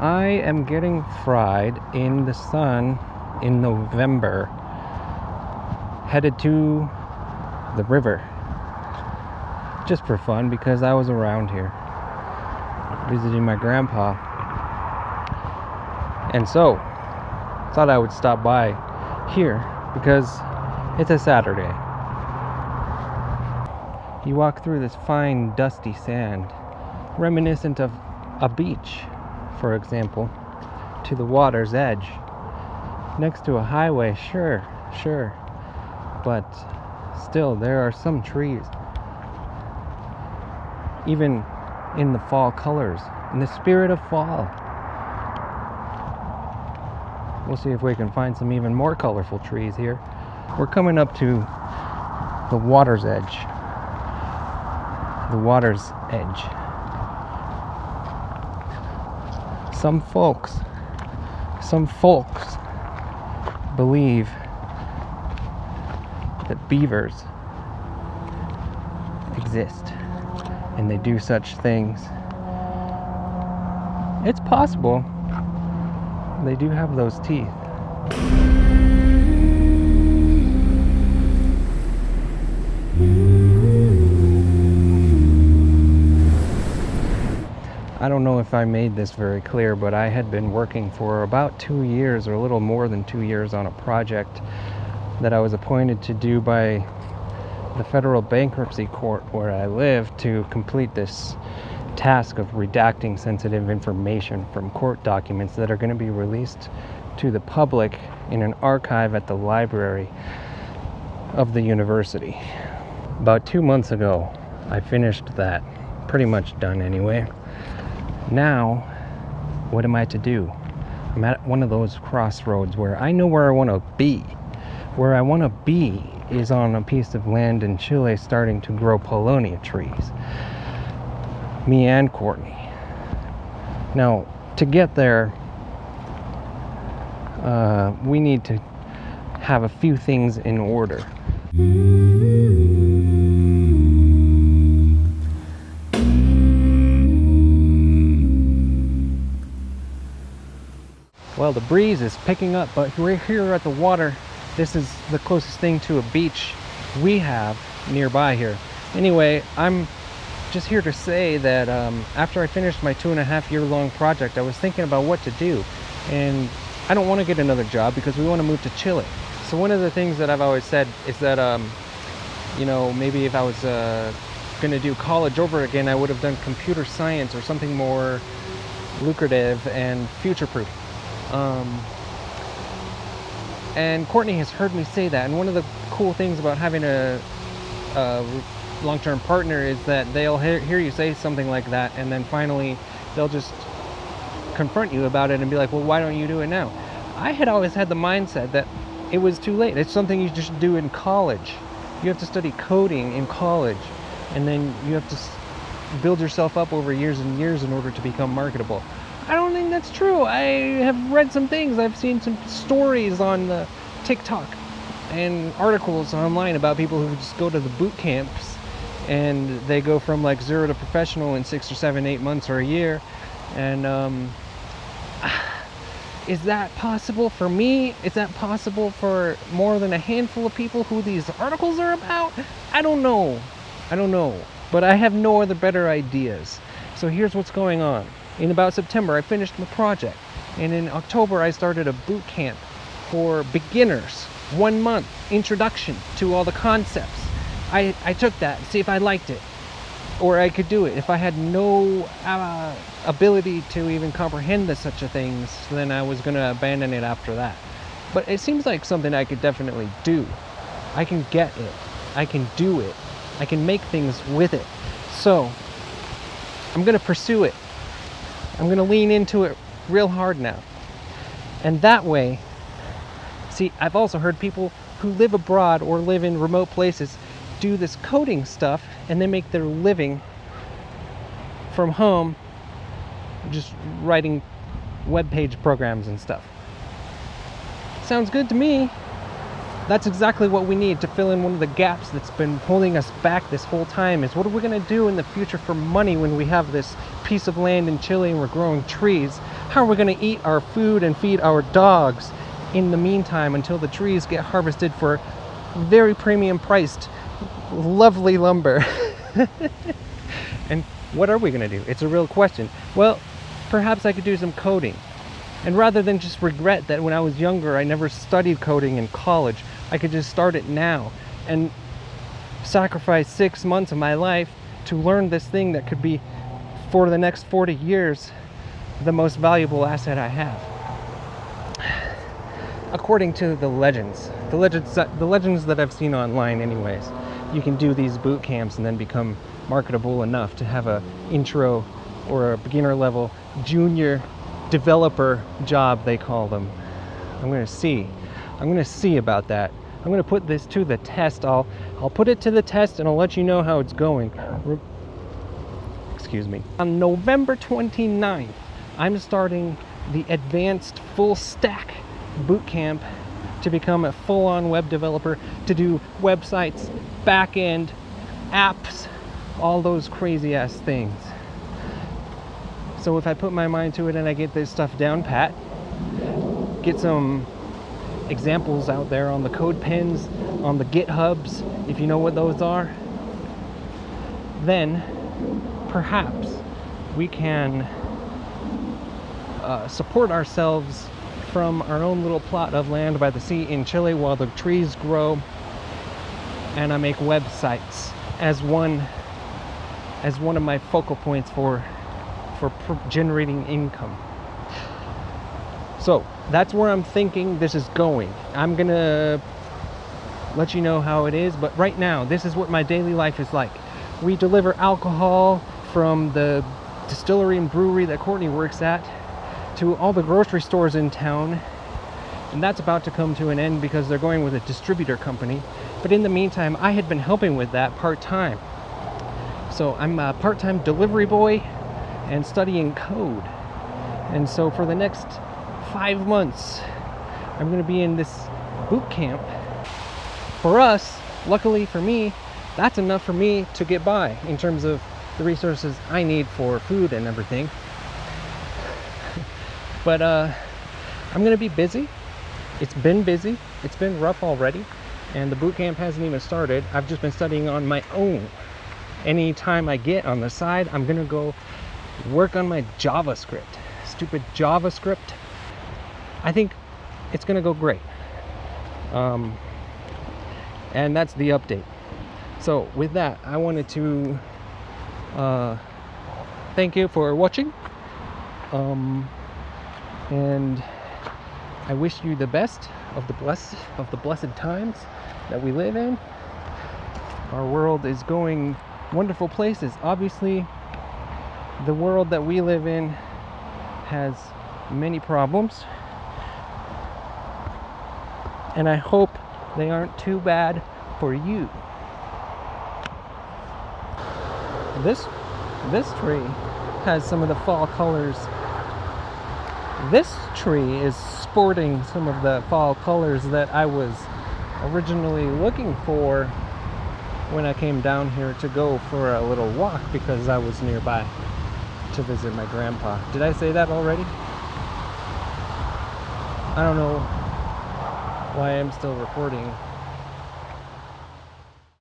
I am getting fried in the sun in November, headed to the river, just for fun because I was around here visiting my grandpa, and so thought I would stop by here because it's a Saturday. You walk through this fine dusty sand, reminiscent of a beach, for example, to the water's edge, next to a highway. Sure, but still there are some trees, even in the fall colors, in the spirit of fall. We'll see if we can find some even more colorful trees here. We're coming up to the water's edge. The water's edge. Some folks believe that beavers exist and they do such things. It's possible. They do have those teeth. I don't know if I made this very clear, but I had been working for about 2 years, or a little more than 2 years, on a project that I was appointed to do by the federal bankruptcy court where I live, to complete this task of redacting sensitive information from court documents that are going to be released to the public in an archive at the library of the university. About 2 months ago, I finished that. Pretty much done anyway. Now, what am I to do? I'm at one of those crossroads where I know where I want to be. Where I want to be is on a piece of land in Chile starting to grow paulownia trees. Me and Courtney. Now, to get there, we need to have a few things in order. Well, the breeze is picking up, but we're here at the water. This is the closest thing to a beach we have nearby here. Anyway, I'm just here to say that after I finished my 2.5-year-long project, I was thinking about what to do. And I don't want to get another job because we want to move to Chile. So one of the things that I've always said is that, maybe if I was going to do college over again, I would have done computer science or something more lucrative and future-proof. And Courtney has heard me say that, and one of the cool things about having a long-term partner is that they'll hear you say something like that, and then finally they'll just confront you about it and be like, well, why don't you do it now? I had always had the mindset that it was too late. It's something you just do in college. You have to study coding in college, and then you have to build yourself up over years and years in order to become marketable. I don't think that's true. I have read some things. I've seen some stories on the TikTok and articles online about people who just go to the boot camps and they go from like 0 to professional in 6 or 7, 8 months or a year. And is that possible for me? Is that possible for more than a handful of people who these articles are about? I don't know. But I have no other better ideas. So here's what's going on. In about September, I finished my project, and in October, I started a boot camp for beginners. 1 month introduction to all the concepts. I took that, see if I liked it, or I could do it. If I had no ability to even comprehend such a thing, then I was going to abandon it after that. But it seems like something I could definitely do. I can get it. I can do it. I can make things with it. So I'm going to pursue it. I'm going to lean into it real hard now. And that way, see, I've also heard people who live abroad or live in remote places do this coding stuff, and they make their living from home just writing web page programs and stuff. Sounds good to me. That's exactly what we need to fill in one of the gaps that's been holding us back this whole time, is what are we going to do in the future for money when we have this piece of land in Chile and we're growing trees? How are we going to eat our food and feed our dogs in the meantime until the trees get harvested for very premium priced, lovely lumber? And what are we going to do? It's a real question. Well, perhaps I could do some coding. And rather than just regret that when I was younger I never studied coding in college, I could just start it now and sacrifice 6 months of my life to learn this thing that could be, for the next 40 years, the most valuable asset I have. According to the legends that I've seen online anyways, you can do these boot camps and then become marketable enough to have a intro or a beginner level junior developer job, they call them. I'm gonna see about that. I'm gonna put this to the test. I'll put it to the test and I'll let you know how it's going. Excuse me. On November 29th, I'm starting the advanced full stack boot camp to become a full-on web developer, to do websites, back-end, apps, all those crazy ass things. So if I put my mind to it and I get this stuff down pat, get some examples out there on the code pens, on the GitHubs, if you know what those are, then perhaps we can support ourselves from our own little plot of land by the sea in Chile while the trees grow, and I make websites as one of my focal points for generating income. So that's where I'm thinking this is going. I'm gonna let you know how it is, but right now this is what my daily life is like. We deliver alcohol from the distillery and brewery that Courtney works at to all the grocery stores in town, and that's about to come to an end because they're going with a distributor company. But in the meantime, I had been helping with that part-time. So I'm a part-time delivery boy and studying code. And so for the next 5 months, I'm going to be in this boot camp. For us, luckily for me, that's enough for me to get by in terms of the resources I need for food and everything. But I'm going to be busy. It's been busy. It's been rough already. And the boot camp hasn't even started. I've just been studying on my own. Any time I get on the side, I'm going to go work on my JavaScript. Stupid JavaScript. I think it's going to go great. And that's the update. So with that, I wanted to thank you for watching. And I wish you the best of the blessed times that we live in. Our world is going wonderful places. Obviously, the world that we live in has many problems, and I hope they aren't too bad for you. This tree has some of the fall colors. This tree is sporting some of the fall colors that I was originally looking for when I came down here to go for a little walk because I was nearby to visit my grandpa. Did I say that already? I don't know why I'm still recording.